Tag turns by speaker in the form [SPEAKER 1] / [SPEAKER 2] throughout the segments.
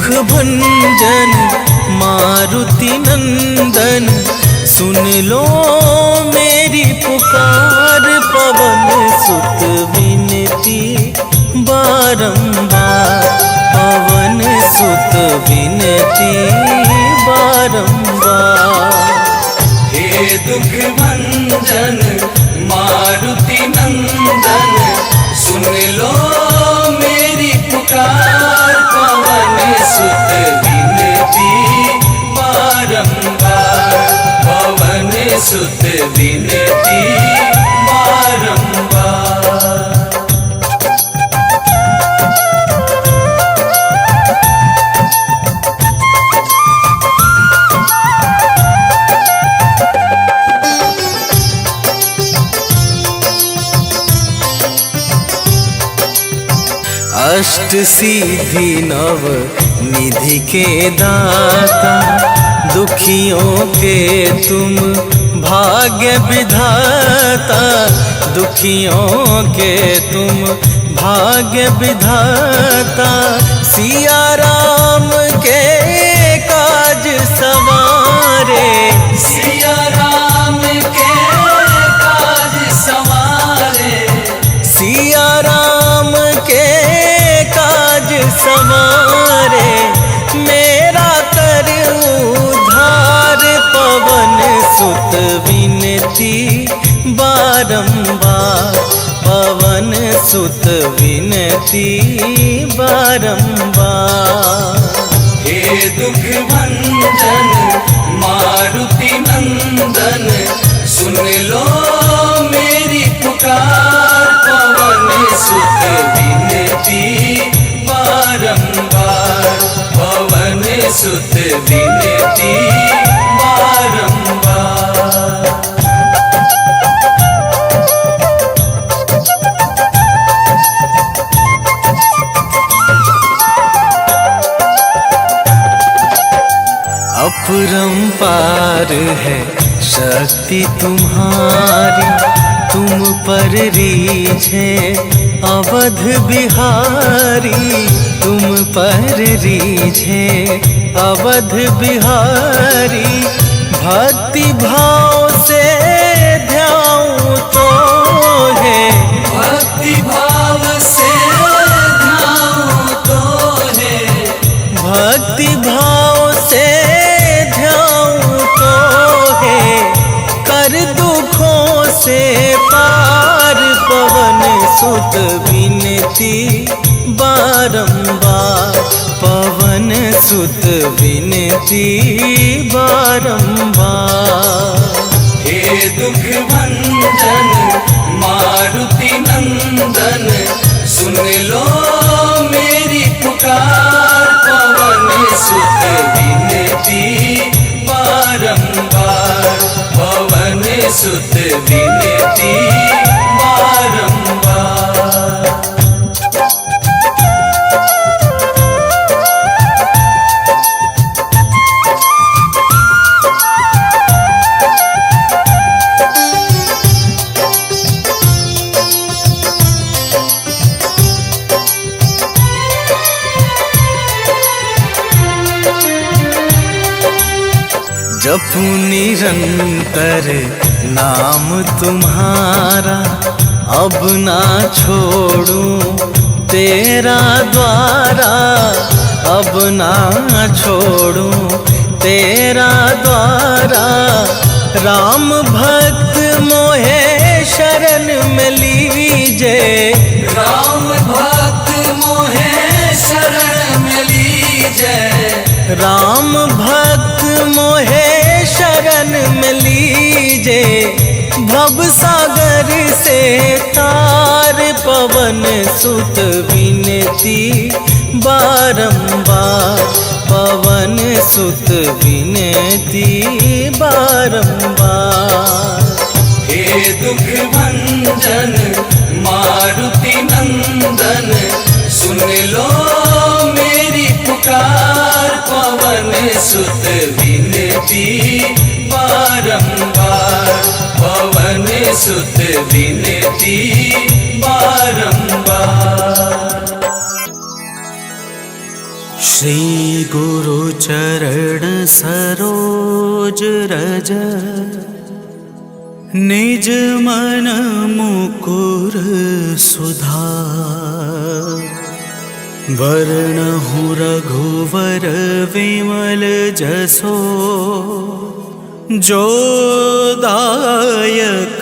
[SPEAKER 1] भंजन मारुति नंदन, सुन लो मेरी पुकार। पवन सुत विनती बारंबार, पवन सुत विनती बारंबार।
[SPEAKER 2] हे दुख भंजन मारुति नंदन, सुन लो मेरी पुकार। पवन सुत विनती बारंबार, पवन सुत विनती बारंबार।
[SPEAKER 1] अष्ट सिद्धि नव निधि के दाता, दुखियों के तुम भाग्य विधाता। दुखियों के तुम भाग्य विधाता, सिया राम के काज सवारे।
[SPEAKER 2] सिया राम के काज सवारे,
[SPEAKER 1] सिया राम के काज सवारे। मेरा कर उद्धार, पवन सुत विनती बारंबार, पवन सुत विनती बारंबार।
[SPEAKER 2] हे दुख भंजन मारुति नंदन, सुन लो मेरी पुकार। पवन सुत विनती बारंबार, पवन सुत विनती बारंबार।
[SPEAKER 1] अपरंपार है शक्ति तुम्हारी, तुम पर रीझे अवध बिहारी। तुम पर रीझे अवध बिहारी, भक्ति भाव से ध्याऊं तो है।
[SPEAKER 2] भक्ति भाव से ध्याऊं तो है,
[SPEAKER 1] भक्ति भाव से ध्याऊं तो है। कर दुखों से पार, पवन सुत विनती बारंबार, पवन सुत विनती बारंबार।
[SPEAKER 2] हे दुख भंजन मारुति नंदन, सुन लो मेरी पुकार। पवन सुत विनती बारंबार, पवन सुत विनती बारंबार।
[SPEAKER 1] जपू निरंतर नाम तुम्हारा, अब ना छोड़ूं तेरा द्वारा। अब ना छोड़ूं तेरा द्वारा। राम भक्त मोहे शरण में लीजे,
[SPEAKER 2] राम भक्त मोहे शरण में लीजे।
[SPEAKER 1] राम भक्त मोहे शरण में लीजे। भव सागर से तार, पवन सुत विनती बारंबार, पवन सुत विनती बारंबार।
[SPEAKER 2] हे दुख भंजन मारुति नंदन, सुन लो मेरी पुकार। पवन सुत विनती बारंबार, पवन सुत विनती बारंबार।
[SPEAKER 1] श्री चरण सरोज रज, निज मन मुकुर सुधार। वरणहु रघुवर विमल जसो, जो दायक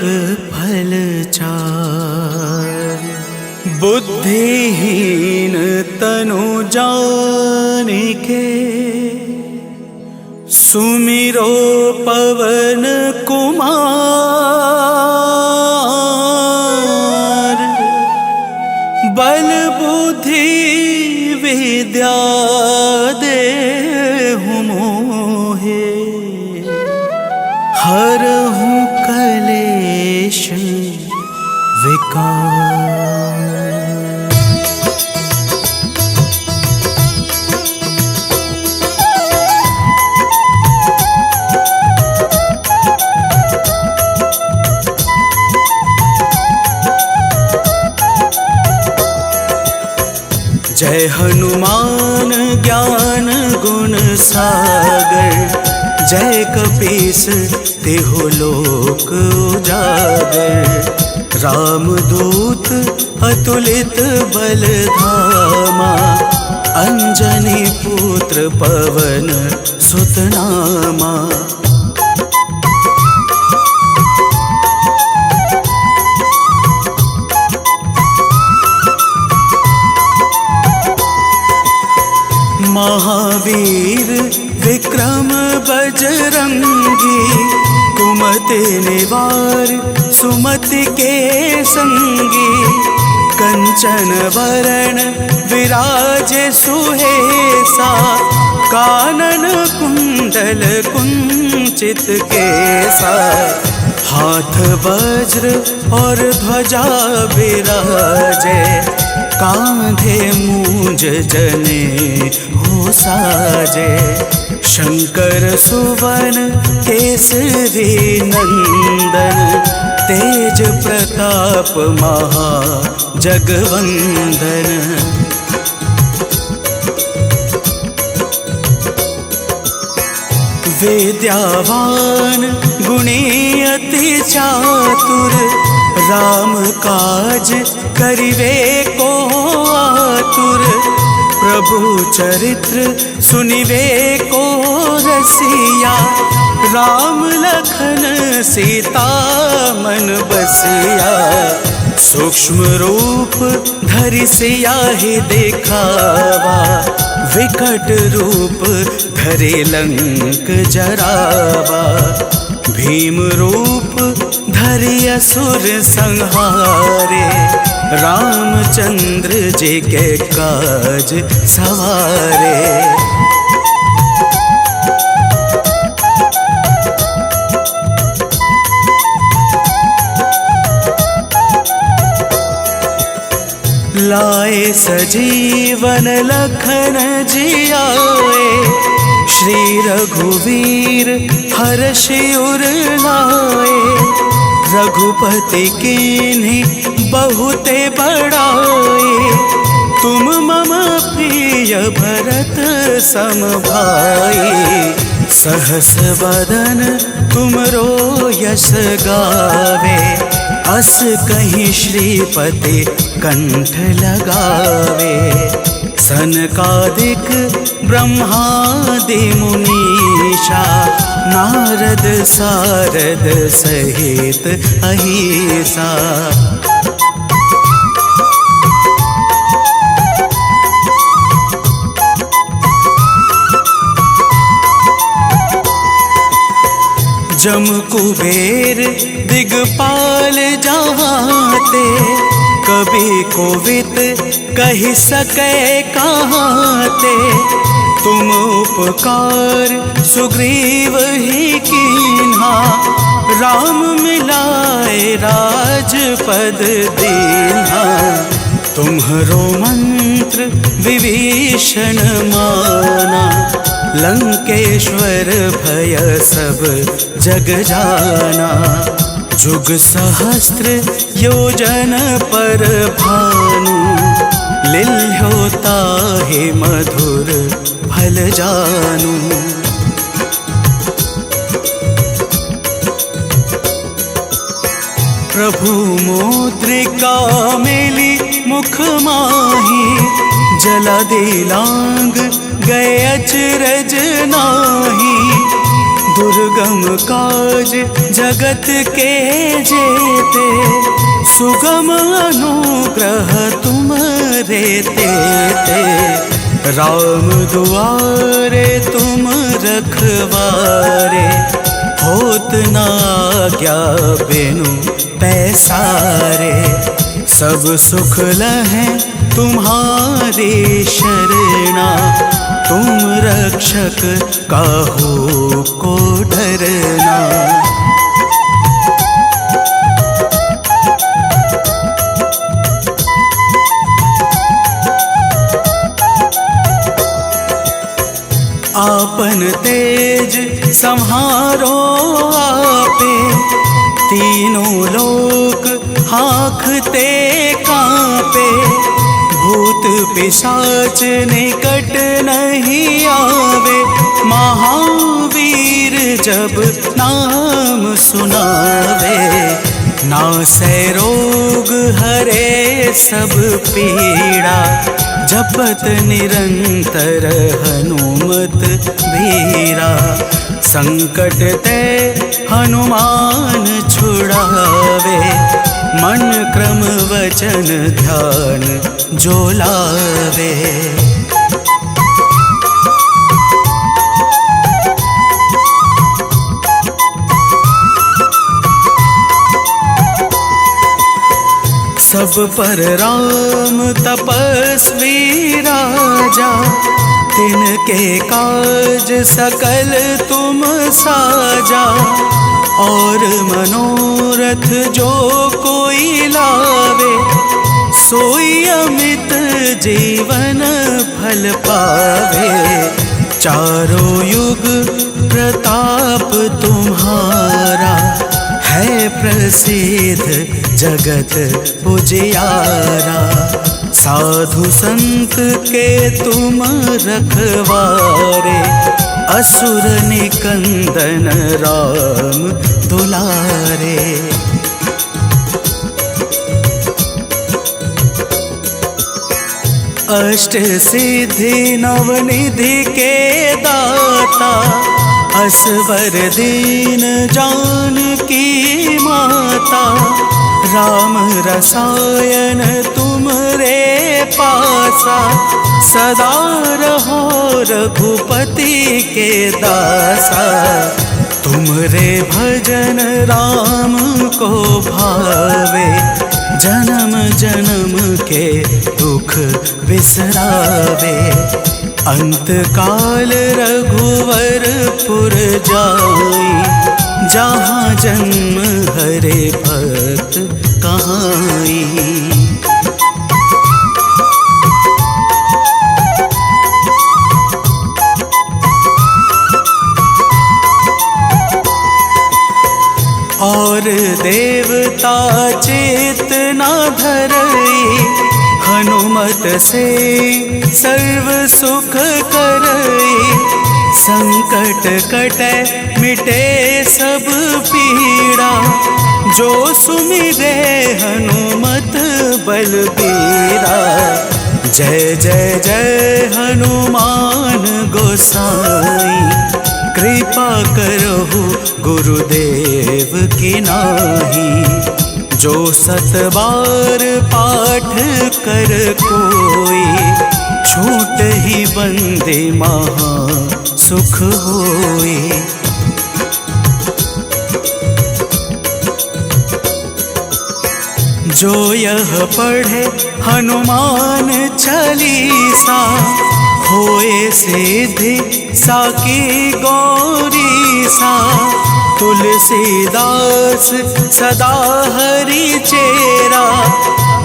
[SPEAKER 1] फल चार। बुद्धिहीन तनु जानिके, सुमिरो पवन कुमार। बल बुद्धि विद्या देहु मोहे, हरहु कलेश विकार। जय हनुमान ज्ञान गुण सागर, जय कपीस तिहु लोक उजागर। रामदूत अतुलित बल धामा, अंजनी पुत्र पवन सुत नामा। महावीर विक्रम बजरंगी, कुमति निवार सुमति के संगी। कंचन वरण विराजे सुहेसा, कानन कुंडल कुंचित केसा। हाथ वज्र और ध्वजा विराजे, कांधे मूंज जने हो साजे। शंकर सुवन केसरी नंदन, तेज प्रताप महा जगवंदन। विद्यावान गुणी अति चातुर, राम काज करिवे को आतुर। प्रभु चरित्र सुनिवे को रसिया, राम लखन सीता मन बसिया। सूक्ष्म रूप धरि सियाहि दिखावा, विकट रूप धरि लंक जरावा। भीम रूप धरि असुर संहारे, रामचंद्र जी के काज सवारे। लाए सजीवन लखन जियाए, श्री रघुवीर हर्षि उर लाए। रघुपति कीन्ही बहुते बड़ाए, तुम मम प्रिय भरत सम भाई। सहस वदन तुमरो यश गावे, अस कहीं श्रीपति कंठ लगावे। सनकादिक ब्रह्मादि मुनीषा, नारद सारद सहित अहिसा। जम कुबेर दिगपाल जहाते, कभी कोविद कहि सके कहाते। तुम उपकार सुग्रीव ही कीन्हा, राम मिलाए राजपद दीन्हा। तुम्हरो मंत्र विभीषण माना, लंकेश्वर भय सब जग जाना। जुग सहस्त्र योजन पर भानु, लिल्होता है मधुर फल जानू। प्रभु मुद्रिका मेली मुख माही, जला दे लांग गए अचरज नाही। दुर्गम काज जगत के जेते, सुगम अनुग्रह तुमरे तेते। राम दुआरे तुम रखवारे, होत ना आज्ञा बिनु पैसारे। सब सुख लहै तुम्हारे शरणा, तुम रक्षक काहू को डरना। आपन तेज संहारो आपे, तीनों लोक हाँकते कांपे। भूत पिशाच निकट नहीं आवे, महावीर जब नाम सुनावे। नासै रोग हरे सब पीड़ा, जपत निरंतर हनुमत बीरा। संकट ते हनुमान छुड़ावे, मन क्रम वचन ध्यान जो लावे। सब पर राम तपस्वी राजा, तिनके काज सकल तुम साजा। और मनोरथ जो कोई लावे, सोई अमित जीवन फल पावे। चारों युग प्रताप तुम्हारा, है प्रसिद्ध जगत उजियारा। साधु संत के तुम रखवारे, असुर निकंदन राम दुलारे। अष्ट सिद्धि नवनिधि के दाता, असवर दीन जानकी माता। राम रसायन तुमरे पासा, सदा रहो रघुपति के दासा। तुमरे भजन राम को भावे, जन्म जन्म के दुख बिसरावे। अंत काल रघुवरपुर जाई, जहाँ जन्म हरे भक्त कहाई। और देवता चेतना धरई, हनुमत से सर्व सुख करई। संकट कटे मिटे सब पीड़ा, जो सुमिरे हनुमत बलबीरा। जय जय जय हनुमान गोसाई, कृपा करहु गुरुदेव की नाही। जो सत बार पाठ कर कोई, छूट ही बंदे महा सुख होई। जो यह पढ़े हनुमान चालीसा, होए सिद्धि साकी गौरी सा। तुलसीदास सदा हरि चेरा,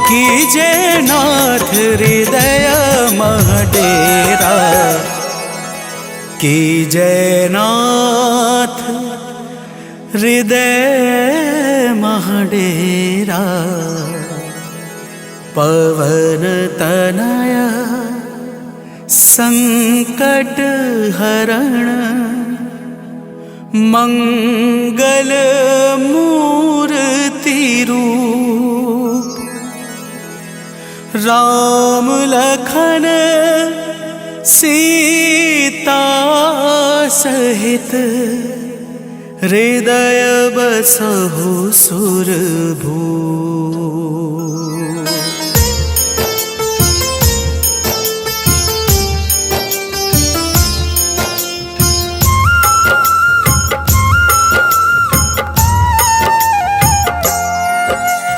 [SPEAKER 1] कीजे नाथ हृदय मह डेरा। कीजे नाथ हृदय मह डेरा। पवन तनया संकट हरण मंगल मूर्ति रूप राम लखन सीता सहित हृदय बसहु सुरभूप।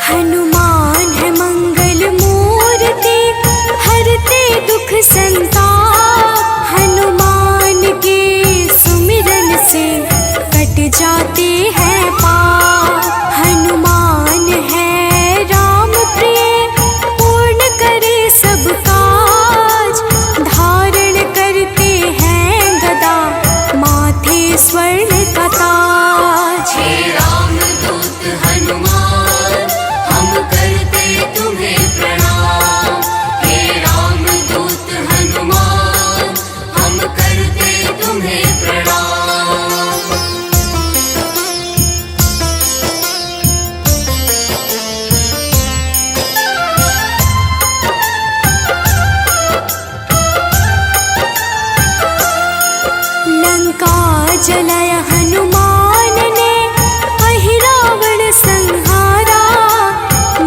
[SPEAKER 3] हनुमान है मंगल मूर्ति हरते दुख संताप। हनुमान के सुमिरन से कट जाते हैं पाप। हनुमान है राम प्रिय पूर्ण करे सब काज। धारण करते हैं गदा माथे स्वर्ण का ताज।
[SPEAKER 2] हे राम दूत हनुमान हम करते तुम्हें प्रणाम। हे राम दूत हनुमान हम करते तुम्हें प्रणाम।
[SPEAKER 3] लंका जलाया हनुमान ने अहिरावण संहारा।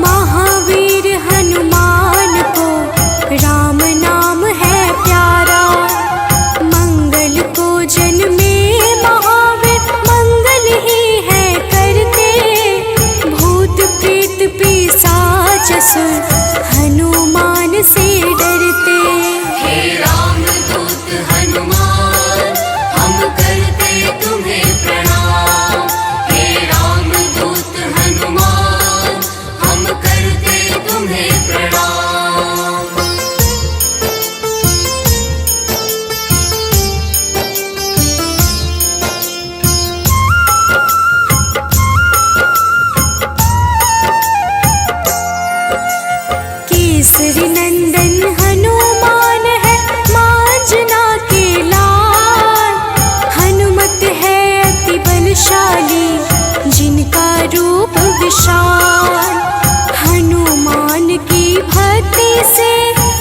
[SPEAKER 3] महावीर हनुमान को राम नाम है प्यारा। मंगल को जन्मे महावीर मंगल ही है करते। भूत प्रेत पिशाच असुर हनुमान से डरते।
[SPEAKER 2] हे राम दूत हनुमान हम करते तुम्हें प्रणाम। हे राम दूत हनुमान हम करते तुम्हें प्रणाम।
[SPEAKER 3] केसरी नंदन हनुमान है मांजना के लाल। हनुमत है अति बलशाली जिनका रूप विशाल। हनुमान की भक्ति से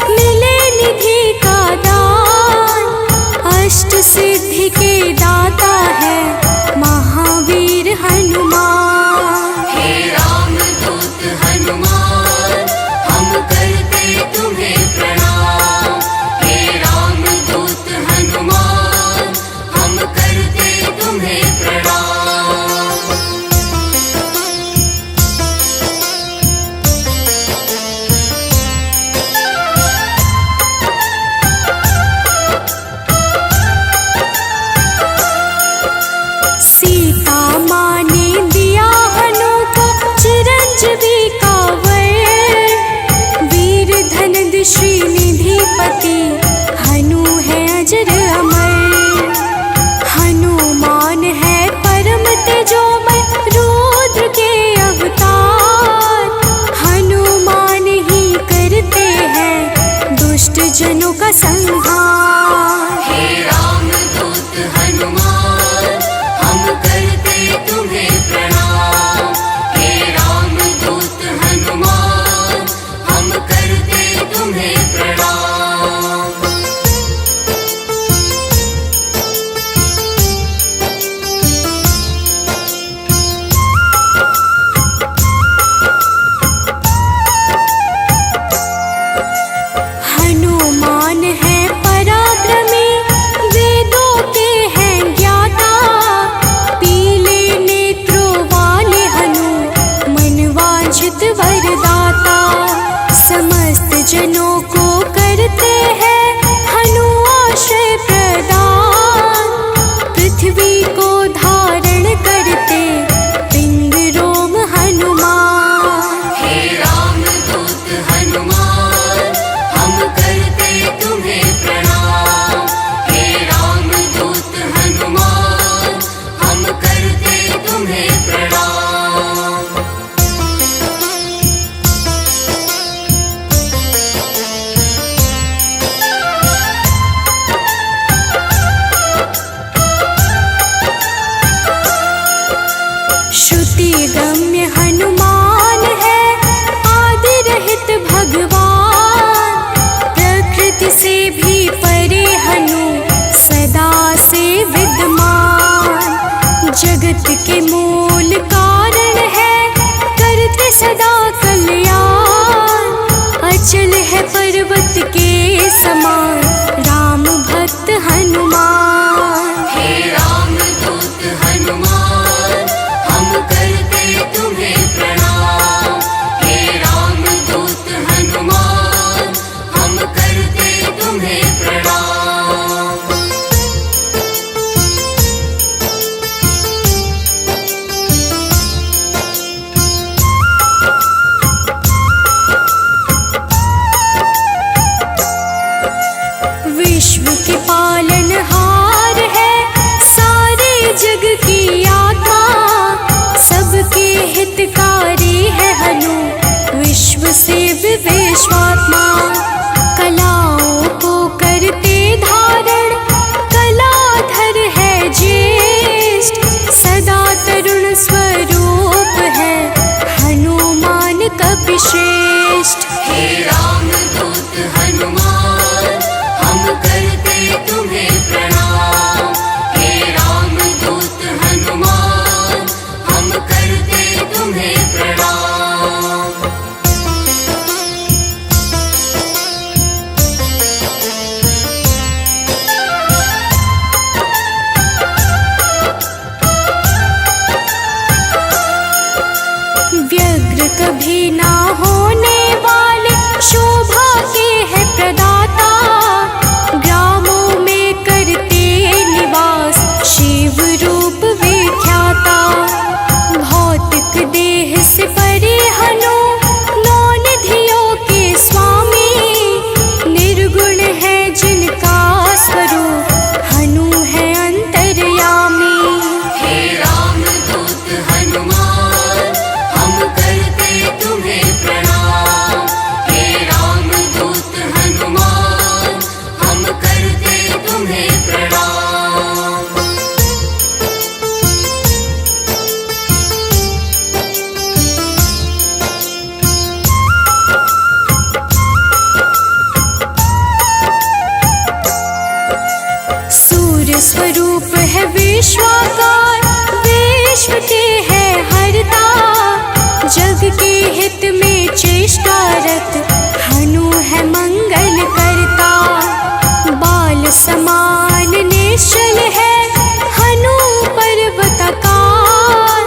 [SPEAKER 3] मिले निधि का दान। अष्ट सिद्धि के दाता है महावीर हनुमान।
[SPEAKER 2] हे राम दूत हनुमान हम करते तुम्हें प्रणाम। हे राम दूत हनुमान हम करते तुम्हें प्रणाम।
[SPEAKER 3] सीता माँ ने दिया हनु को चिरंजीवी का वर। वीर धनद श्रीनिधिपति हनु है अजर अमर। हनुमान है परम तेजोमय रुद्र के अवतार। हनुमान ही करते हैं दुष्ट जनों का संहार।
[SPEAKER 2] हे राम दूत हनुमान हम करते तुम्हें प्रणाम। हे राम दूत हनुमान हम करते तुम्हें प्रणाम।
[SPEAKER 3] हनुमान है पराक्रमी वेदों के हैं ज्ञाता। पीले नेत्रों वाले हनु मनवांछित वरदाता। समस्त जनों को करते हैं हनु आश्रय प्रदान। पृथ्वी को धारण करते पिंड रोम हनुमान।
[SPEAKER 2] हे राम दूत हनुमान हम करते तुम्हें प्रणाम। हे राम दूत हनुमान हम करते तुम्हें प्रणाम।
[SPEAKER 3] शक्ति गम्य हनुमान है, आदि रहित भगवान। प्रकृति से भी परे हनु, सदा से विद्यमान। जगत के मूल कारण है, करते सदा कल्याण। अचल है पर्वत के समान, राम भक्त हनुमान।
[SPEAKER 2] हे राम दूत हनुमान, हम करते तुम्हें प्रणाम। हे राम दूत हनुमान, हम करते तुम्हें प्रणाम।
[SPEAKER 3] विश्व के पालनहार है, सारे जग की आत्मा। सबके हितकारी है हनु, विश्व से विश्वात्मा। कलाओं को करते धारण, कलाधर है ज्येष्ठ। सदा तरुण स्वरूप है, हनुमान कपिश्रेष्ठ।
[SPEAKER 2] हे राम दूत हनुमान, हम करते तुम्हें प्रणाम। हे राम दूत हनुमान, हम करते तुम्हें प्रणाम।
[SPEAKER 3] व्यग्र कभी ना होने वाले, शोभा के है प्रदाता। ग्रामों में करते निवास, शिव रूप विख्याता। भौतिक देह से परे हनु, नौ निधियों के स्वामी। निर्गुण है जिनका स्वरूप, हनु है अंतर्यामी।
[SPEAKER 2] हे राम दूत हनुमान, हम करते तुम्हें प्रणाम। हे राम दूत हनुमान, हम करते तुम्हें प्रणाम।
[SPEAKER 3] सूर्य स्वरूप है विश्वाकार, विश्व के है हरता। जग के हित में चेष्टारत, हनु है मंगल करता। बाल समान निश्चल है, हनु पर्वताकार।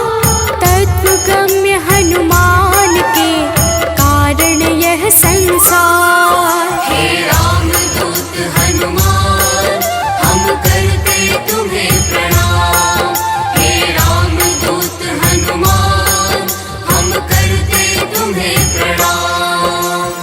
[SPEAKER 3] तत्व गम्य हनुमान के, कारण यह संसार।
[SPEAKER 2] हे राम दूत हनुमान, हम करते तुम्हें प्रणाम। हे राम दूत हनुमान, हम करते तुम्हें प्रणाम।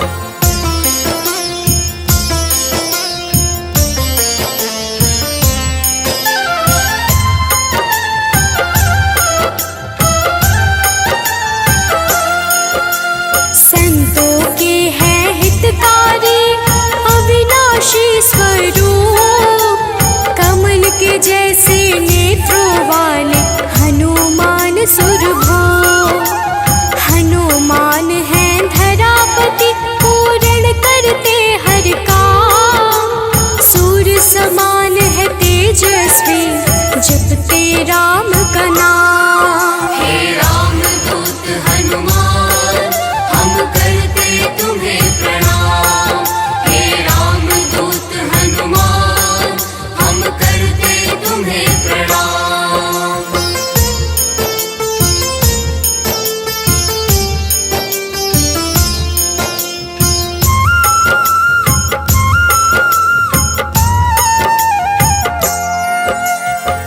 [SPEAKER 3] संतों के है हितकारी, अविनाशी स्वरूप। कमल के जैसे नेत्रों वाले, हनुमान सुरभो। हनुमान है धरापति, पूर्ण करते हर काम। सूर्य समान है तेजस्वी, जपते राम का नाम।
[SPEAKER 2] हे राम दूत हनुमान, हम करते तुम्हें प्रणाम। हे राम दूत हनुमान, हम करते तुम्हें प्रणाम।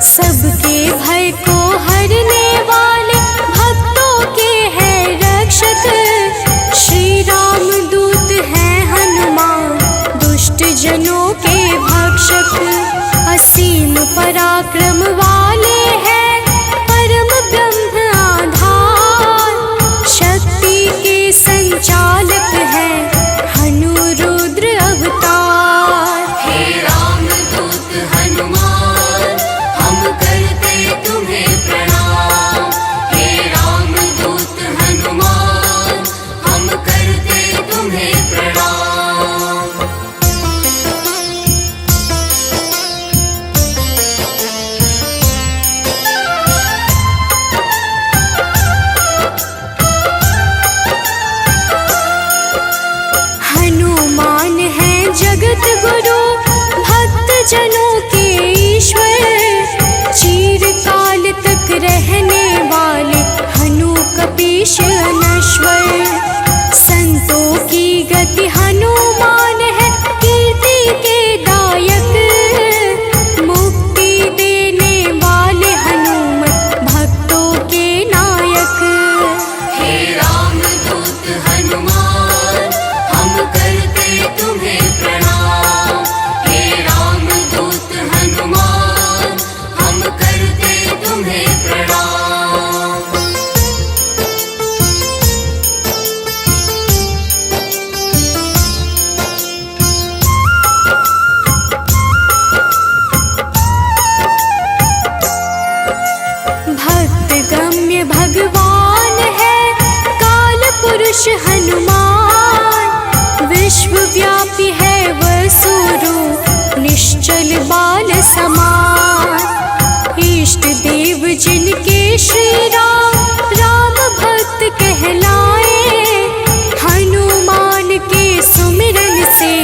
[SPEAKER 3] सबके भय को हरने वाले, भक्तों के है रक्षक। श्री राम दूत है हनुमान, दुष्ट जनों के भक्षक। असीम पराक्रम वाले हैं, परम ब्रह्म आधार। शक्ति के संचालक है, हनु रुद्र अवतार।
[SPEAKER 2] हे राम दूत हनुमान, हम करते तुम्हें प्रणाम।
[SPEAKER 3] कपीश अनश्वर। संतों की गति हनुमान है, कीर्ति के दायक। मुक्ति देने वाले हनुमत भक्तों के नायक।
[SPEAKER 2] हे राम दूत हनुमान, हम करते तुम्हें प्रणाम। हे राम दूत हनुमान, हम करते तुम्हें प्रणाम।
[SPEAKER 3] भक्त गम्य भगवान है काल पुरुष हनुमान। विश्वव्यापी है वसुरूप, निश्चल बाल समान। इष्ट देव जिनके श्री राम, राम भक्त कहलाए। हनुमान के सुमिरन से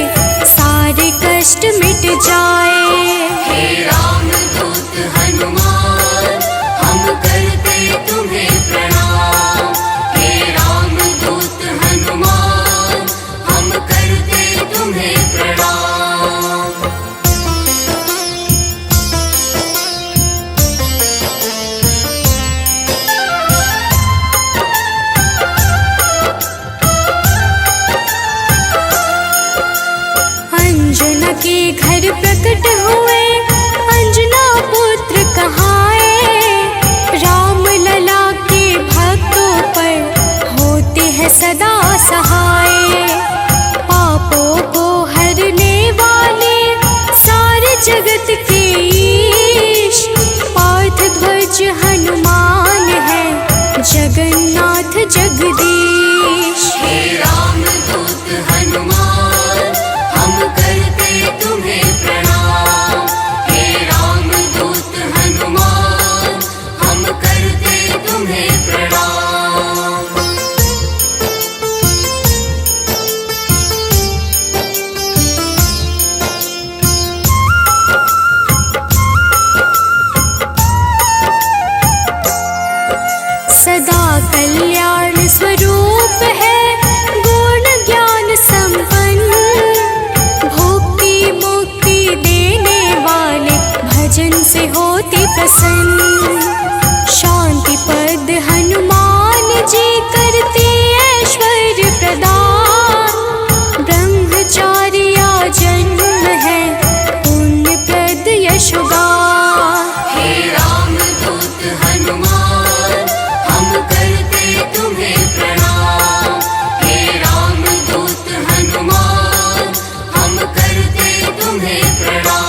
[SPEAKER 3] सारे कष्ट मिट जाए।
[SPEAKER 2] हे राम दूत हनुमान, हम करते तुम्हें प्रणाम। हे राम दूत हनुमान, हम करते तुम्हें प्रणाम।
[SPEAKER 3] अंजना के घर प्रकट हुए, अंजना पुत्र कहाए। राम लला के भक्तों पर होते हैं सदा सहाय। पापों को हरने वाले सारे जगत के ईश। पार्थ ध्वज हनुमान है, जगन्नाथ जगदीश।
[SPEAKER 2] हे राम दूत हनुमान, हम करते तुम्हें प्रणाम। हे राम दूत हनुमान, हम करते तुम्हें प्रणाम।
[SPEAKER 3] सदा कल्याण स्वरूप है, गुण ज्ञान संपन्न। भुक्ति मुक्ति देने वाले भजन से होते प्रसन्न। शांति पद हनुमान जी करते ऐश्वर्य प्रदान। ब्रह्मचार्य जन्म है, पुण्य प्रद यशोगान।
[SPEAKER 2] हे राम दूत हनुमान, हम करते तुम्हें प्रणाम। हे राम दूत हनुमान, हम करते तुम्हें प्रणाम।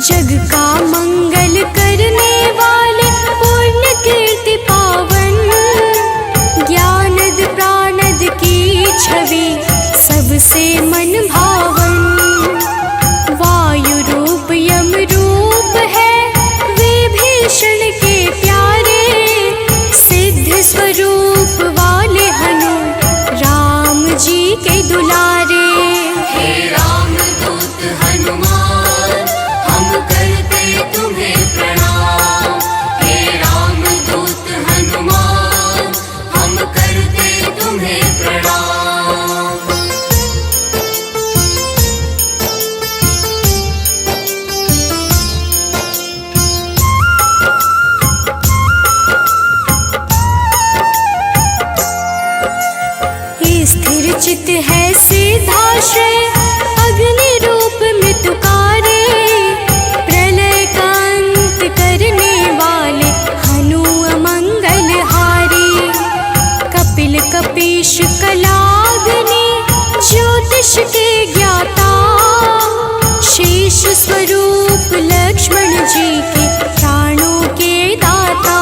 [SPEAKER 3] जग का मंगल करने वाले, पुण्य कीर्ति पावन। ज्ञानद प्राणद की छवि सबसे मन भावन। वायु रूप यम रूप है, विभीषण के प्यारे। सिद्ध स्वरूप वाले हनु, राम जी के दुलारे।
[SPEAKER 2] हे राम दूत हनुमान, हम करते तुम्हें प्रणाम। हे राम दूत हनुमान, हम करते तुम्हें प्रणाम।
[SPEAKER 3] स्थिर चित है सिद्धाश्रय, अग्नि रूप में तुकारे। प्रलय का अंत करने वाले हनु अमंगल हारी। कपिल कपीश कलाग्नि, ज्योतिष के ज्ञाता। शेष स्वरूप लक्ष्मण जी के प्राणों के दाता।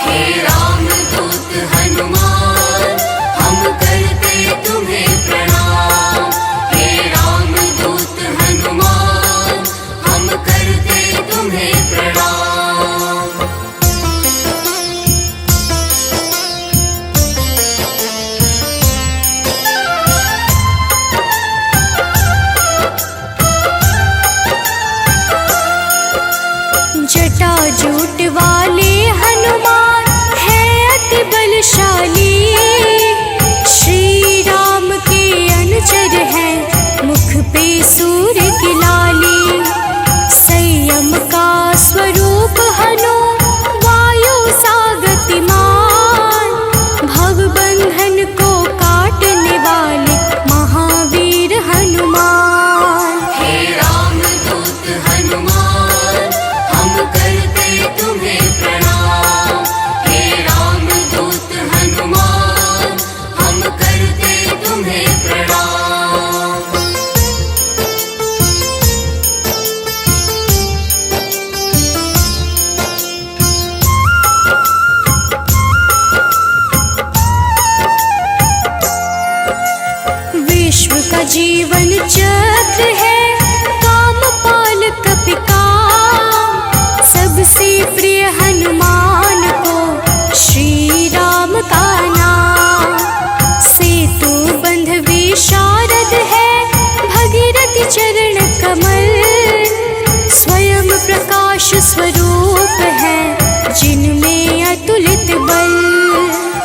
[SPEAKER 2] हे राम दूत हनुमान, हम करते तुम्हें प्रणाम।
[SPEAKER 3] जीवन चक्र है काम पाल कपिकाम। सबसे प्रिय हनुमान को श्री राम का नाम। सेतु बंध विशारद है भगीरथ चरण कमल। स्वयं प्रकाश स्वरूप है जिनमें अतुलित बल।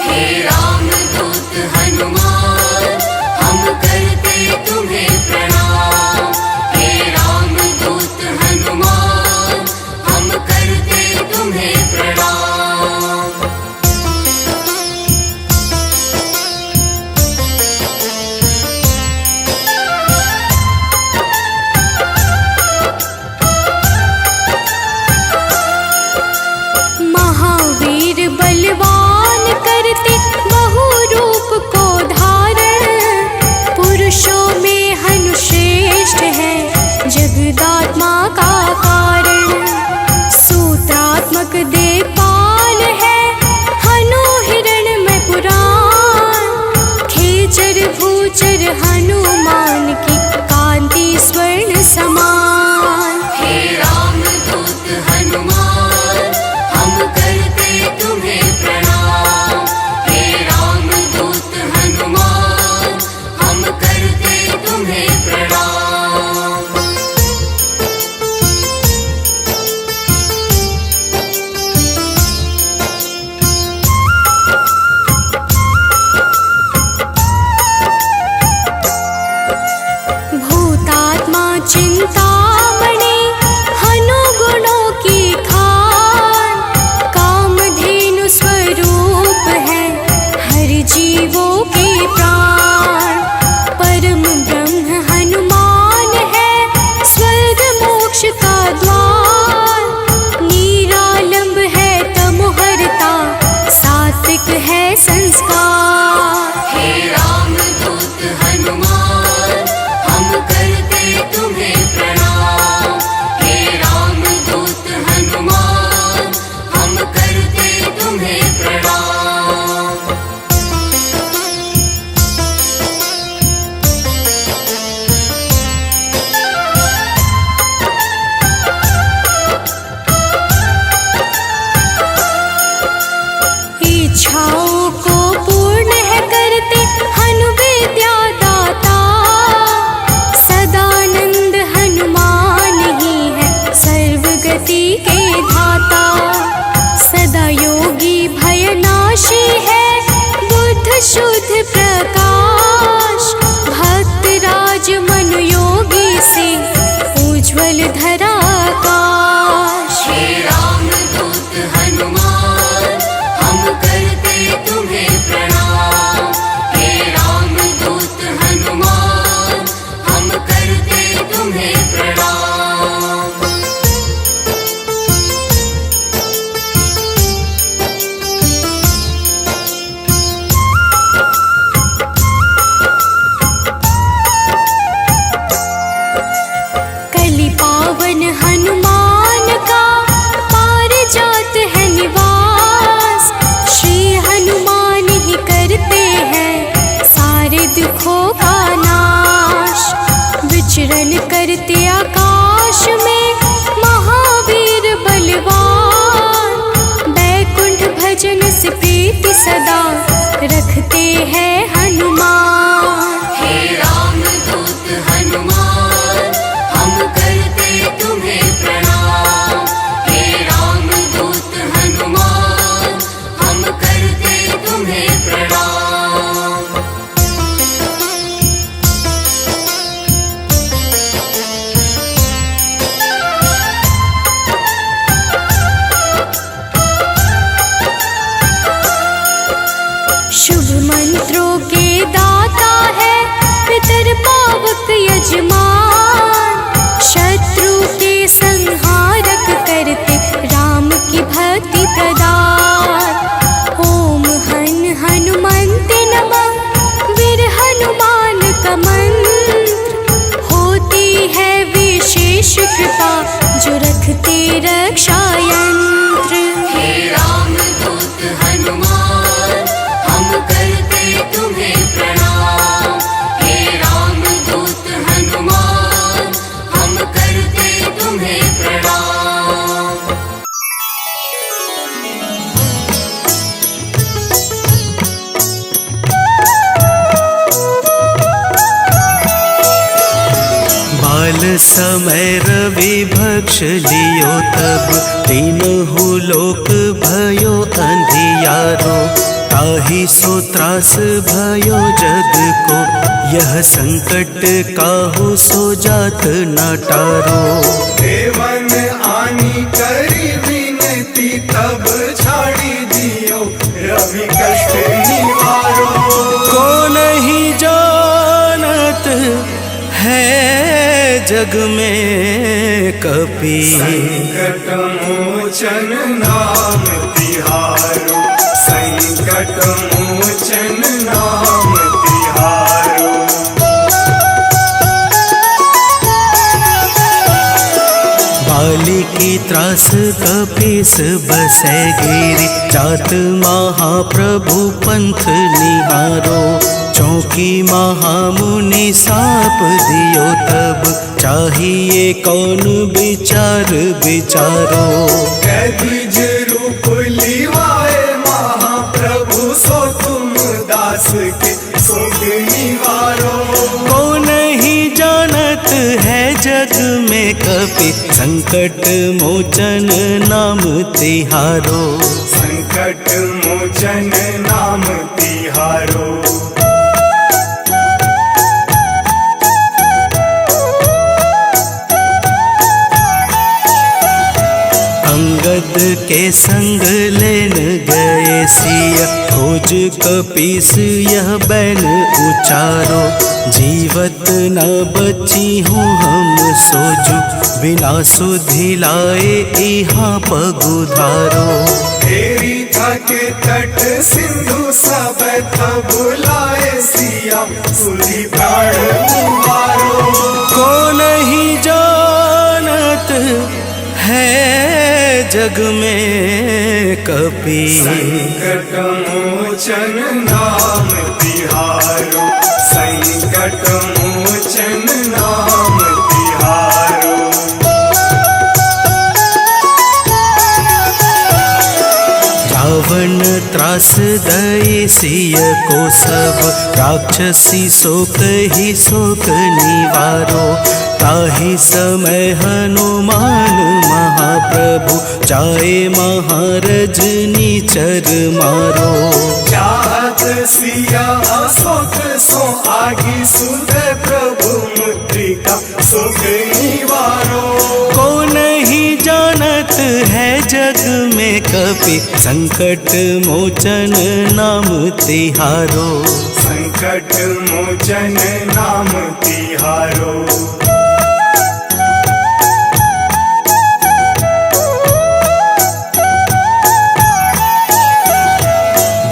[SPEAKER 2] हे राम दूत हनुमान हम करते तुम्हें प्रणाम। हे राम दूत हनुमान हम करते तुम्हें प्रणाम।
[SPEAKER 3] महावीर बलवान करते बहु रूप को धारण। पुरुषों में हनुश्रेष्ठ है जगदात्मा का कारण। सूत्रात्मक देवपाल है हनु हिरण्मय पुराण। खेचर भूचर हनुमान की कांति स्वर्ण समान।
[SPEAKER 2] हे राम दूत हनुमान हम करते तुम्हें प्रणाम। हे राम दूत हनुमान हम करते तुम्हें प्रणाम।
[SPEAKER 3] भूतात्मा चिंतामणि हनु गुणों की खान। कामधेनु स्वरूप है हर जीवों के प्राण। परम ब्रह्म हनुमान है स्वर्ग मोक्ष का द्वार। निरालंब है तमोहरता सात्विक है संस्कार।
[SPEAKER 2] हे राम दूत हनुमान हम करते तुम्हें प्रणाम। हे राम दूत हनुमान हम करते तुम्हें प्रणाम।
[SPEAKER 3] इच्छाओं को पूर्ण है करते हनु विद्या दाता। सदानंद हनुमान ही है सर्वगति के धाता। सदा योगी भयनाशी है बुद्ध शुद्ध प्रकाश। भक्त राज मन योगी से उज्ज्वल धरा आकाश।
[SPEAKER 2] हे राम दूत हनुमान हम करते तुम्हें प्रणाम। हे राम दूत हनुमान हम करते तुम्हें प्रणाम।
[SPEAKER 3] कलि पावन हनुमान का पारिजात है निवास। श्री हनुमान ही करते हैं सारे दुखों का नाश। विचरण करते आकाश में महावीर बलवान। बैकुंठ भजन से प्रीति सदा रखते हैं हनुमान।
[SPEAKER 2] हे राम दूत हनुमान हम करते तुम्हें प्रणाम। हे राम दूत हनुमान हम करते तुम्हें प्रणाम।
[SPEAKER 3] शुभ मंत्रों के दाता है पितर पावक यजमान। शत्रु के संहारक करते राम की भक्ति प्रदान। ओम हन हनुमन्ते नमः वीर हनुमान का मंत्र। होती है विशेष कृपा जो रखते रक्षा यंत्र।
[SPEAKER 2] हे राम दूत हनुमान हम करते तुम्हें प्रणाम। हे राम दूत
[SPEAKER 1] समय रवि भक्ष लियो तब तीनहु लोक भयो अंधियारो। ताहि सो त्रास भयो जग को यह संकट काहू सो जात न टारो।
[SPEAKER 4] देवन आनी करी विनती तब छाड़ी दियो रवि कष्ट निवारो।
[SPEAKER 1] को नहीं जानत है जग में कपि
[SPEAKER 4] संकट मोचन नाम तिहारो। संकट मोचन नाम तिहारो।
[SPEAKER 1] बाली की त्रास कपीस बसै गिरी। जात महाप्रभु पंथ निहारो। चौकी महामुनि साप दियो तब चाहिए कौन विचार विचारो।
[SPEAKER 4] कैदिज रूप लिवाए महाप्रभु सो तुम दास के सुख निवारो।
[SPEAKER 1] को नहीं जानत है जग में कपि संकट मोचन नाम तिहारो।
[SPEAKER 4] संकट मोचन नाम तिहारो।
[SPEAKER 1] अंगद के संग लेन गए सिया। खोज कपीस यह बैन उचारो। जीवत न बची हूँ हम सोचू बिना सुधि लाए यहाँ पगुधारो।
[SPEAKER 4] तेरी थके तट सिंधु सब तब बुलाए सिया सुधि प्राण कुमारो।
[SPEAKER 1] को नहीं जानत है जग में कपि
[SPEAKER 4] संकट मोचन नाम तिहारो। संकट मोचन नाम तिहारो।
[SPEAKER 1] रावण त्रास दई सिय को सब राक्षसी शोक ही शोक निवारो। ताहि समय हनुमान महाप्रभु जाए महारजनी चर मारो।
[SPEAKER 4] चाहत सिया अशोक सो आगी सुध प्रभु मुद्रिका सुख निवारो।
[SPEAKER 1] को नहीं जानत है जग में कपि संकट मोचन नाम तिहारो।
[SPEAKER 4] संकट मोचन नाम तिहारो।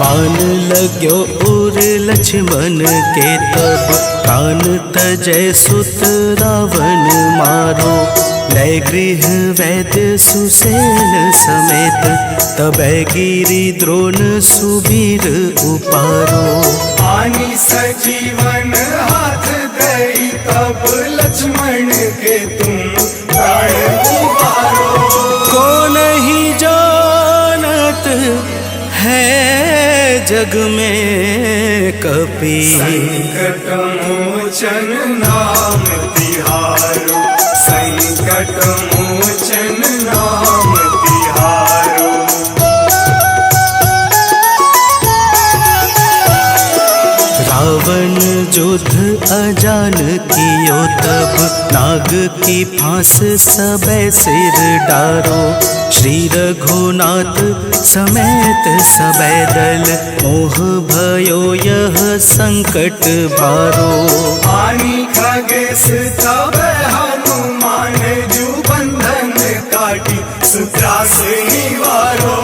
[SPEAKER 1] बाण लाग्यो उर लक्ष्मण के तब कान तजय सुत रावण मारो। लय गृह वैद्य सुसेन समेत तबै गिरि द्रोण सुबीर उपारो।
[SPEAKER 4] आनी सजीवन हाथ दई तब लक्ष्मण के तुम प्राण उबारो।
[SPEAKER 1] को नहीं जानत है जग में कपि
[SPEAKER 4] संकट मोचन नाम तिहारो। संकट मोचन नाम तिहारो।
[SPEAKER 1] रावण युद्ध अजान कियो तब नाग की फांस सबे सिर डारो। श्री रघुनाथ समेत सबे दल मोह भयो यह संकट भारो।
[SPEAKER 4] आनी खगेश तब हनुमान जू बंधन काटी सुत्रास निवारो।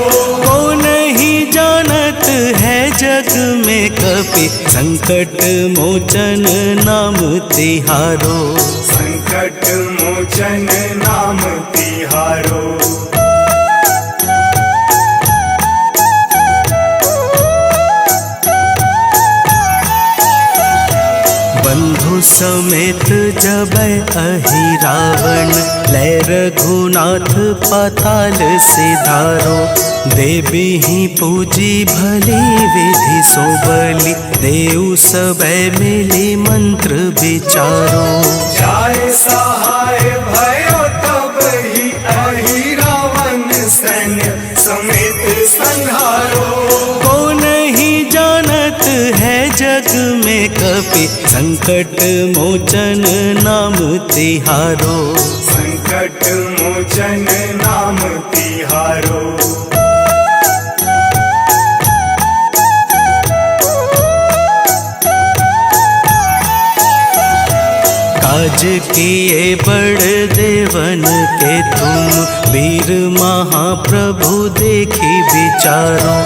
[SPEAKER 1] को नहीं जानत है जग में कपि संकट मोचन नाम तिहारो।
[SPEAKER 4] संकट मोचन नाम तिहारो।
[SPEAKER 1] बंधु समेत जबै अहि रावण लय रघुनाथ पाताल सिधारो। देवी ही पूजी भली विधि सो बलि देव सबे मिली मंत्र विचारो।
[SPEAKER 4] जाए सहाय भयो तब ही अहि रावण सैन्य समेत संहारो।
[SPEAKER 1] कौन ही जानत है जग में कपि संकट मोचन नाम तिहारो।
[SPEAKER 4] संकट मोचन नाम तिहारो।
[SPEAKER 1] काज किए बड़ देवन के तुम वीर महाप्रभु देखी विचारो।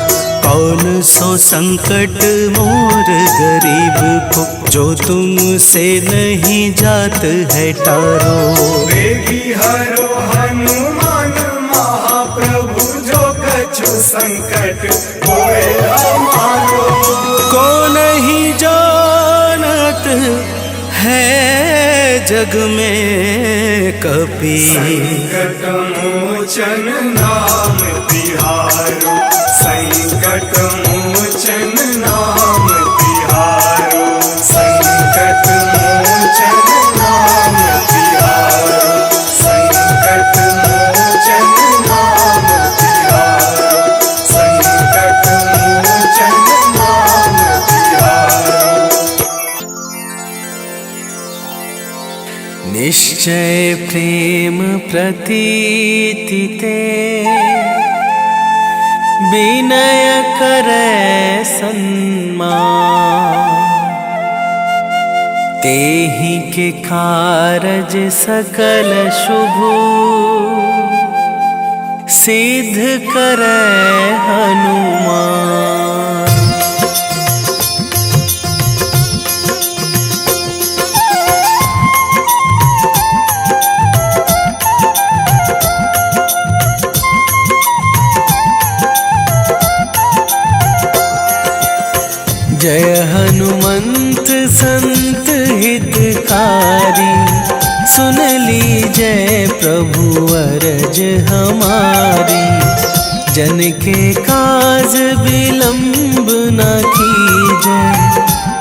[SPEAKER 1] कौन सो संकट मोर गरीब को जो तुमसे नहीं जात है टारो।
[SPEAKER 4] वेगी हरो हनुमान महाप्रभु जो कछु संकट होए हमारो।
[SPEAKER 1] कौन ही जानत है जग में कपि
[SPEAKER 4] संकट मोचन नाम तिहारो। संकट मोचन नाम तिहारो। संकट मोचन नाम तिहारो। संकट मोचन नाम तिहारो। संकट मोचन नाम तिहारो।
[SPEAKER 1] निश्चय प्रेम प्रतीति ते विनय करे सन्मान। तेहि के कारज सकल शुभ सिद्ध करे हनुमान। जय हनुमंत संत हितकारी। सुन लीजय प्रभु अरज हमारी। जन के काज विलंब न कीजय।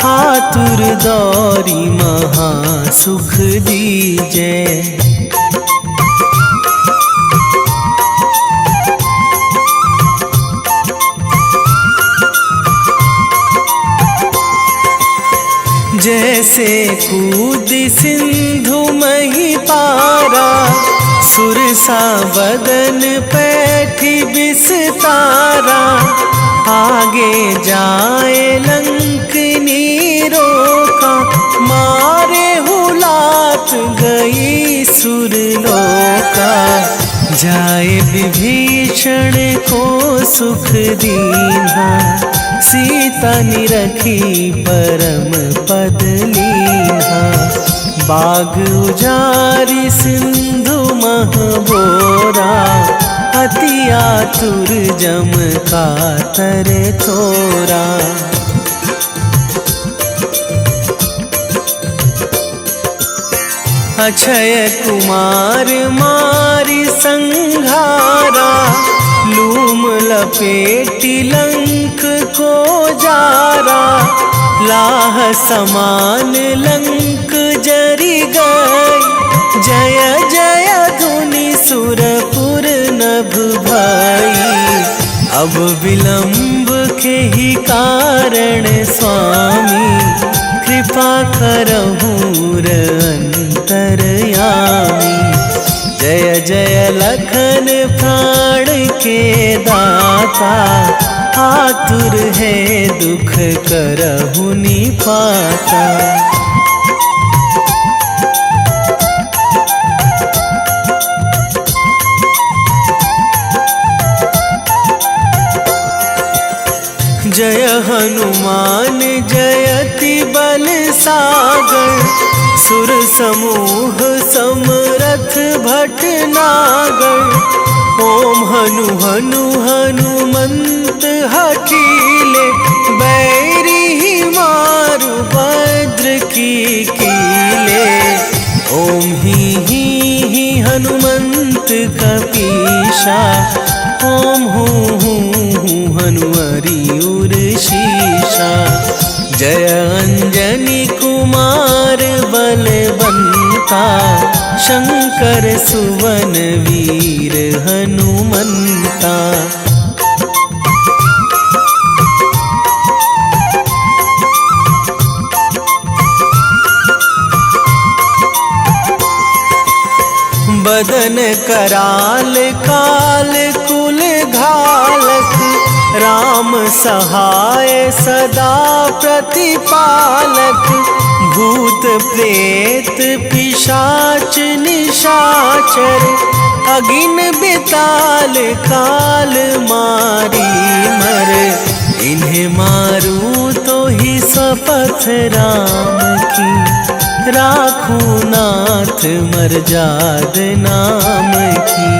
[SPEAKER 1] आतुर दौरी महा सुख दीजय। जैसे कूद सिंधु मही पारा। सुरसा बदन पैठी बिस्तारा। आगे जाए लंकनी रोका। मारे हुलात गई सुरलोका। जाए विभीषण को सुख दीन्हा। सीता निरखी परम पद लीन्हा। बाग उजारी सिंधु महबोरा। अति आतुर जम कातर तोरा। अक्षय कुमार मारी संघारा। लूम लपेटी लंक को जारा। लाह समान लंक जरी गई। जय जय धुनि सुरपुर नभ भई। अब विलंब के ही कारण स्वामी। कृपा करहु अंतरयामी। जय जय लखन प्राण के दाता। आतुर है दुख करहु निपाता। जय हनुमान जयति बल सागर। सुर समूह समरथ भटनागर। ओम हनु हनु हनुमंत हठीले। बैरी मारु भद्र की कीले। ओम ही हनुमंत कपीशा। ओम हूँ हनुमरि उर शीशा। जय अंजनी कुमार बलवंता। शंकर सुवन वीर हनुमंता। बदन कराल काल कुल घालक, राम सहाय सदा प्रतिपालक। भूत प्रेत पिशाच निशाचर, अगिन बिताल काल मारी मर। इन्हें मारूं तो ही शपथ राम की, राखूं नाथ मर्याद नाम की।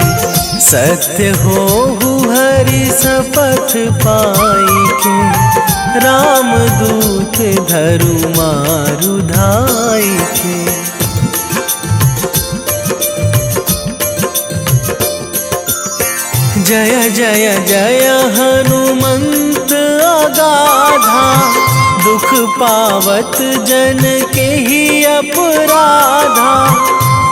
[SPEAKER 1] सत्य हो हरि शपथ पाई के, राम दूत धरु मारु धाई के। जय जय जय हनुमंत अगाधा, दुख पावत जन के ही अपराधा।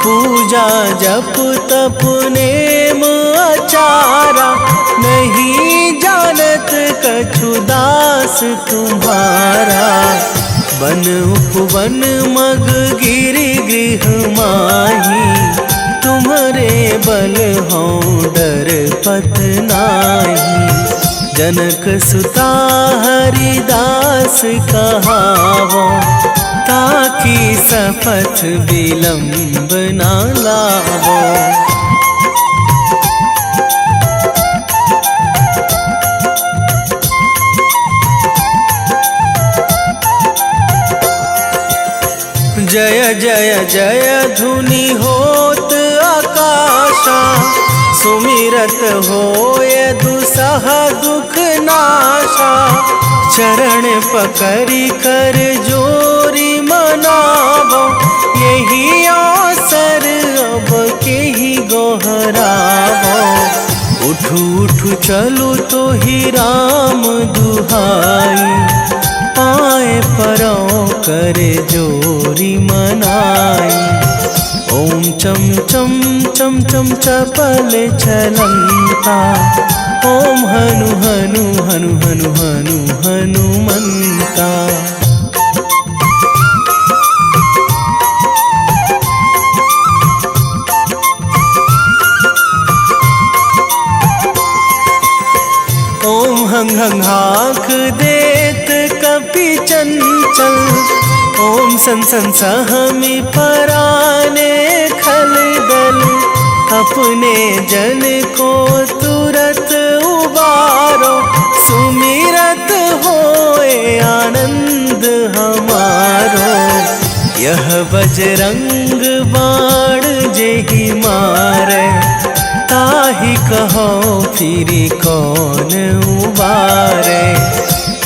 [SPEAKER 1] पूजा जप तप नेम आचारा, नहीं जानत कछु दास तुम्हारा। बन उपवन मग गिरि गृह माही, तुम्हारे बल हो डर पत नाही। जनक सुता हरिदास कहावो, ताकि शपथ विलंब ना लावो। जय जय जय धुनि होत आकाशा, सुमिरत होय दुसह दुख नाशा। चरण पकड़ी कर जोरी मनावो, यही अवसर अब के ही गोहरावो। उठू उठू चलू तो ही राम दुहाई, पाए परों करे जोरी मनाई। ओम चम चम चम चम चपल चलंता, ओम हनु हनु हनु हनु हनु हनुमंता। ओम हंग हंग हाक देत कपि चंचल, ओम सन सन सहमी पराने खल दल। अपने जन को तुरत उबारो, सुमिरत होए आनंद हमारो। यह बजरंग बाण जेहि मारे, ताहि कहो फिरी कौन उबारे।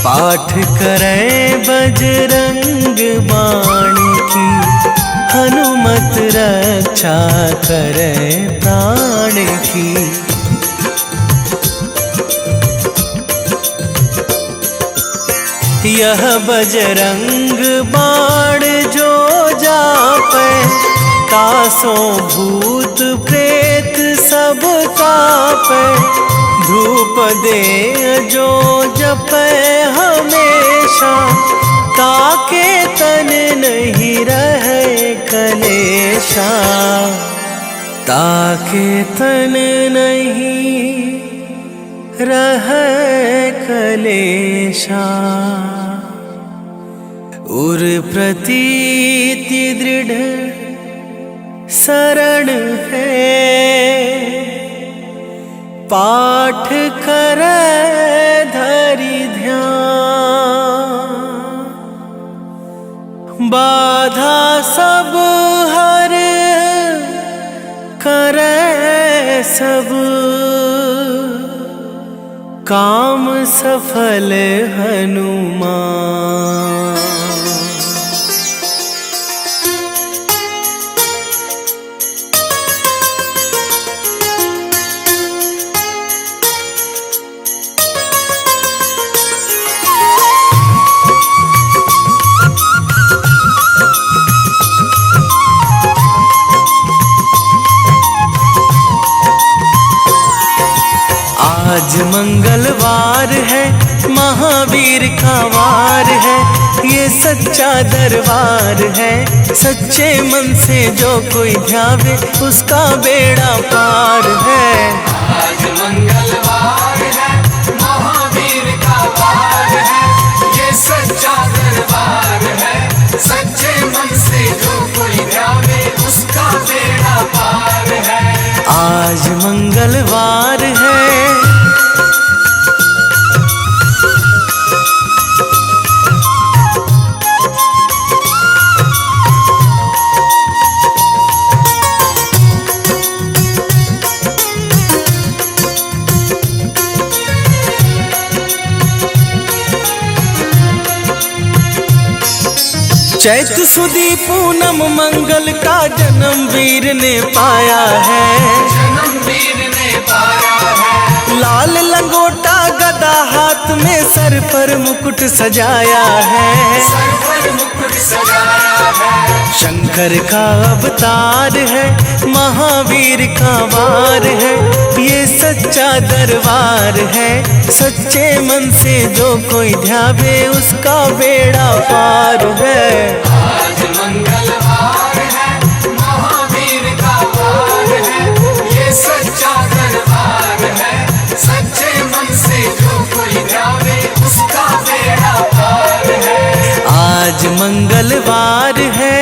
[SPEAKER 1] पाठ करें बजरंग बाण की, हनुमत रक्षा करें प्राण की। यह बजरंग बाण जो जापे, तासों भूत प्रेत सब कापे। धूप दे जो जपे हमेशा, ताके तन नहीं रहे कलेशा। ताके तन नहीं रहे कलेशा। उर प्रतीति दृढ़ शरण है, पाठ करे धरि ध्यान। बाधा सब हर करे सब, काम सफल हनुमान। मंगलवार है, महावीर का वार है, ये सच्चा दरबार है। सच्चे मन से जो कोई ध्यावे उसका बेड़ा पार है।
[SPEAKER 4] आज मंगलवार है, महावीर का वार है, ये सच्चा दरबार है। सच्चे मन से जो कोई ध्यावे उसका बेड़ा पार है।
[SPEAKER 1] आज मंगलवार है। चैत सुदी पूनम मंगल का जन्म वीर ने पाया है।
[SPEAKER 4] जन्म वीर ने पाया है।
[SPEAKER 1] लाल लंगोटा गदा हाथ में, सर पर मुकुट सजाया है।
[SPEAKER 4] सर पर मुकुट सजाया है।
[SPEAKER 1] शंकर का अवतार है, महावीर का वार है, ये सच्चा दरबार है। सच्चे मन से जो कोई ध्यावे उसका बेड़ा पार है।
[SPEAKER 4] आज मंगलवार है, महावीर का वार है, ये सच्चा दरबार है। सच्चे मन से जो कोई ध्यावे उसका बेड़ा पार है।
[SPEAKER 1] आज मंगलवार है।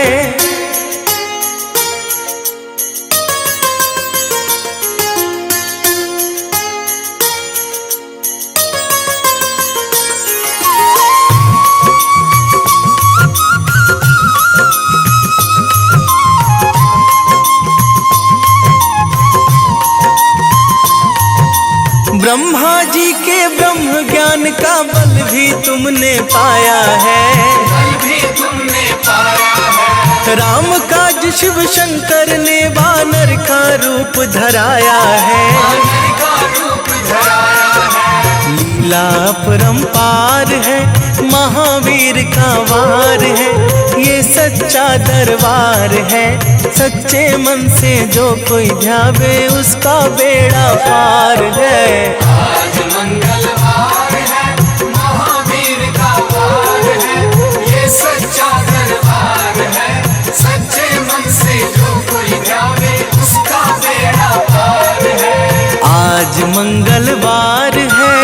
[SPEAKER 1] ब्रह्मा जी के ब्रह्म ज्ञान का बल भी तुमने पाया है।
[SPEAKER 4] बल भी तुमने पाया है।
[SPEAKER 1] राम काज शिव शंकर ने वानर का रूप धराया है।
[SPEAKER 4] वानर का रूप धराया है।
[SPEAKER 1] लीला अपरंपार है, महावीर का वार है, ये सच्चा दरबार है। सच्चे मन से जो कोई ध्यावे उसका बेड़ा पार है।
[SPEAKER 4] आज मंगलवार है, महावीर का वार है, ये सच्चा दरबार है। सच्चे मन से जो कोई ध्यावे उसका बेड़ा पार है।
[SPEAKER 1] आज मंगलवार है।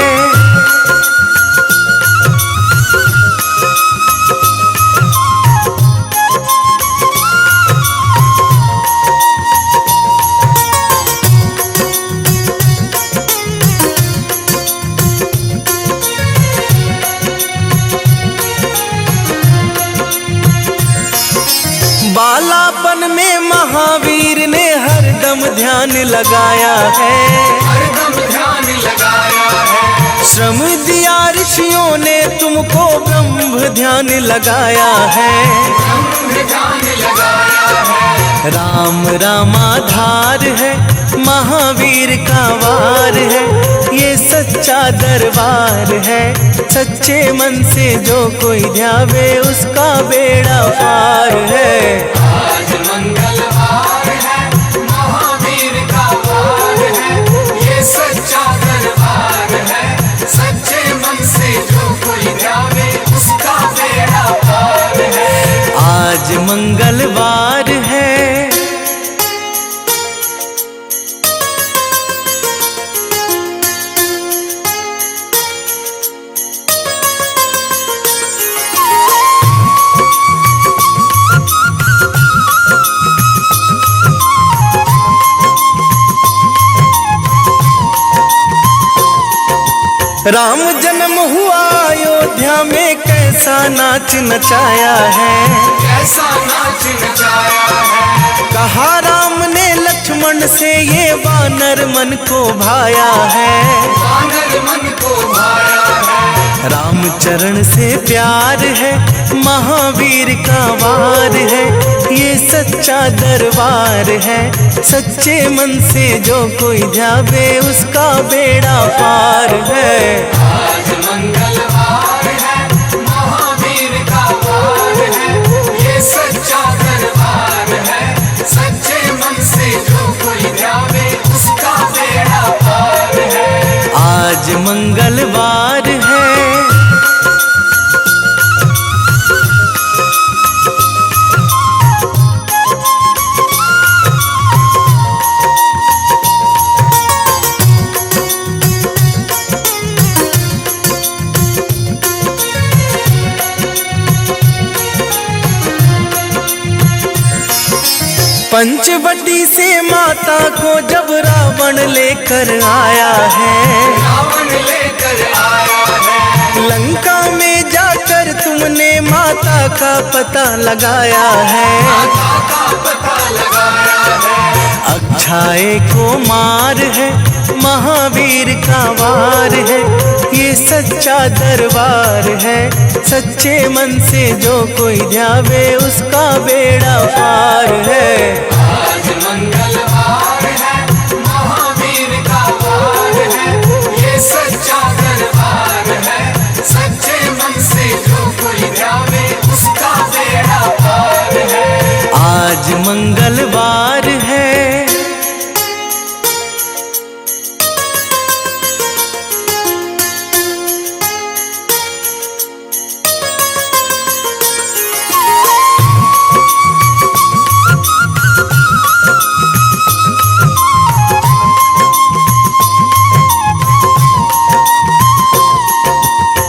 [SPEAKER 1] बालापन में महावीर ने हरदम ध्यान लगाया है।
[SPEAKER 4] हरदम ध्यान लगाया है।
[SPEAKER 1] श्रम दिया ऋषियों ने तुमको, ब्रह्म ध्यान लगाया है।
[SPEAKER 4] ब्रह्म ध्यान लगाया है।
[SPEAKER 1] राम रामाधार है, महावीर का वार है, ये सच्चा दरबार है। सच्चे मन से जो कोई ध्यावे उसका बेड़ा पार है।
[SPEAKER 4] आज मंगलवार है, महावीर का वार है, ये सच्चा दरबार है। सच्चे मन से जो कोई ध्यावे उसका बेड़ा पार है।
[SPEAKER 1] आज मंगलवार है। राम जन्म हुआ अयोध्या में, कैसा नाच नचाया है।
[SPEAKER 4] कैसा नाच नचाया है।
[SPEAKER 1] कहा राम ने लक्ष्मण से, ये वानर मन को भाया है।
[SPEAKER 4] वानर मन को भाया है।
[SPEAKER 1] राम चरण से प्यार है, महावीर का वार है, ये सच्चा दरबार है। सच्चे मन से जो कोई ध्यावे उसका बेड़ा पार है।
[SPEAKER 4] आज मंगलवार है, महावीर का वार है, ये सच्चा दरबार है। सच्चे मन से जो कोई ध्यावे उसका बेड़ा पार है।
[SPEAKER 1] आज पंचवटी से माता को जब रावण लेकर आया है,
[SPEAKER 4] रावण लेकर आया है,
[SPEAKER 1] लंका में जाकर तुमने माता का पता लगाया है।
[SPEAKER 4] माता का पता लगाया है,
[SPEAKER 1] अक्षाए को मार है, महावीर का वार है, ये सच्चा दरबार है। सच्चे मन से जो कोई ध्यावे उसका बेड़ा पार है।
[SPEAKER 4] आज मंगलवार है, महावीर का वार है, ये सच्चा दरबार है। सच्चे मन से जो कोई ध्यावे उसका बेड़ा पार है।
[SPEAKER 1] आज मंगलवार है,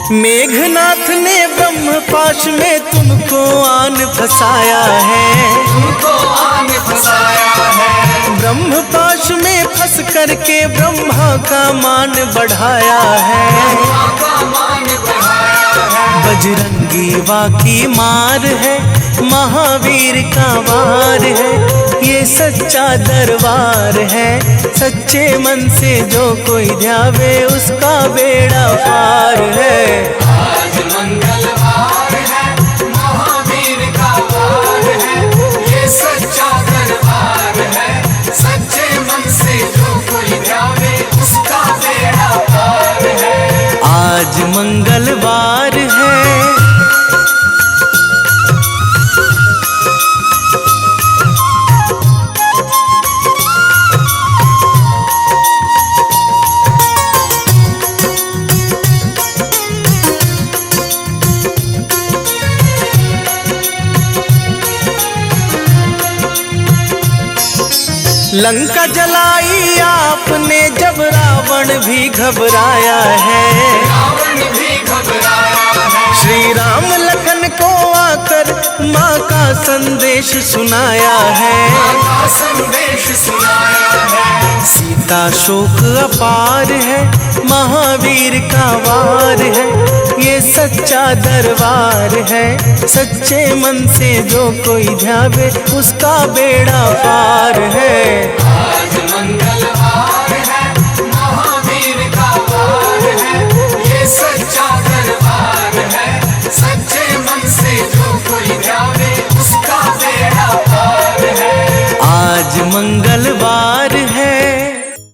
[SPEAKER 1] मेघनाथ ने ब्रह्मपाश में तुमको आन फंसाया है।
[SPEAKER 4] तुमको आन फंसाया है,
[SPEAKER 1] ब्रह्मपाश में फंस करके ब्रह्मा का मान बढ़ाया है।
[SPEAKER 4] ब्रह्मा का मान बढ़ाया है,
[SPEAKER 1] बजरंगी वाकी मार है, महावीर का वार है, ये सच्चा दरबार है। सच्चे मन से जो कोई ध्यावे उसका बेड़ा पार है।
[SPEAKER 4] आज मंगलवार है, महावीर का वार है, ये सच्चा दरबार है। सच्चे मन से जो कोई ध्यावे उसका बेड़ा पार है।
[SPEAKER 1] आज मंगलवार है, लंका जलाई आपने जब रावण भी घबराया है।
[SPEAKER 4] रावण भी घबराया है,
[SPEAKER 1] श्री राम लखन को आकर माँ का संदेश सुनाया है।
[SPEAKER 4] का संदेश सुनाया है,
[SPEAKER 1] सीता शोक अपार है, महावीर का वार है, ये सच्चा दरबार है। सच्चे मन से जो कोई ध्यावे उसका बेड़ा पार है।
[SPEAKER 4] आज मंगलवार